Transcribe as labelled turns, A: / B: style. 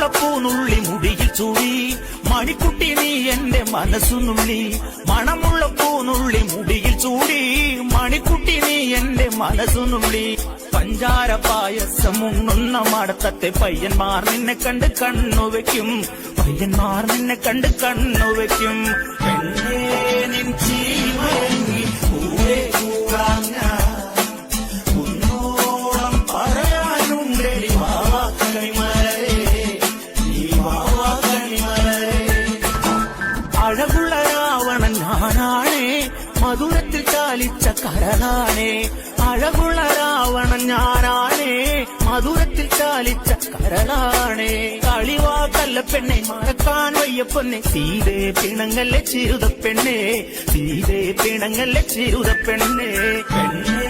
A: മണമുള്ള പൂനുള്ളി മുടിയിൽ ചൂടി മണിക്കുട്ടി നീ എന്റെ മനസ്സുനുള്ളി മണമുള്ള പൂനുള്ളി മുടിയിൽ ചൂടി മണിക്കുട്ടി നീ എന്റെ മനസ്സുനുള്ളി പഞ്ചാര പായസം ഉണ്ണുന്ന മടത്തത്തെ പയ്യന്മാർ നിന്നെ കണ്ട് കണ്ണുവെക്കും പയ്യന്മാർ നിന്നെ കണ്ട് കണ്ണുവെക്കും പെണ്ണേ നിൻ ചീമയങ്ങി കൂടെ കൂടാൻ കുന്നോളം പറയാനുണ്ടടി വാവാ കണിമലരേ നീ വാവാ കണിമലരേ അഴകുള്ള രാവണൻ ഞാനാണേ മധുരത്തിൽ ചാലിച്ച കരളാണേ അഴകുള്ള രാവണൻ ഞാനാണേ മധുരത്തിൽ ചാലിച്ച കരളാണേ കളിവാക്കല്ല പെണ്ണെ മറക്കാൻ വയ്യ പൊന്നെ സീതേ പിണങ്ങല്ലേ ചിരുത പെണ്ണെ സീതേ പിണങ്ങല്ലേ ചിരുത പെണ്ണെ പെണ്ണേ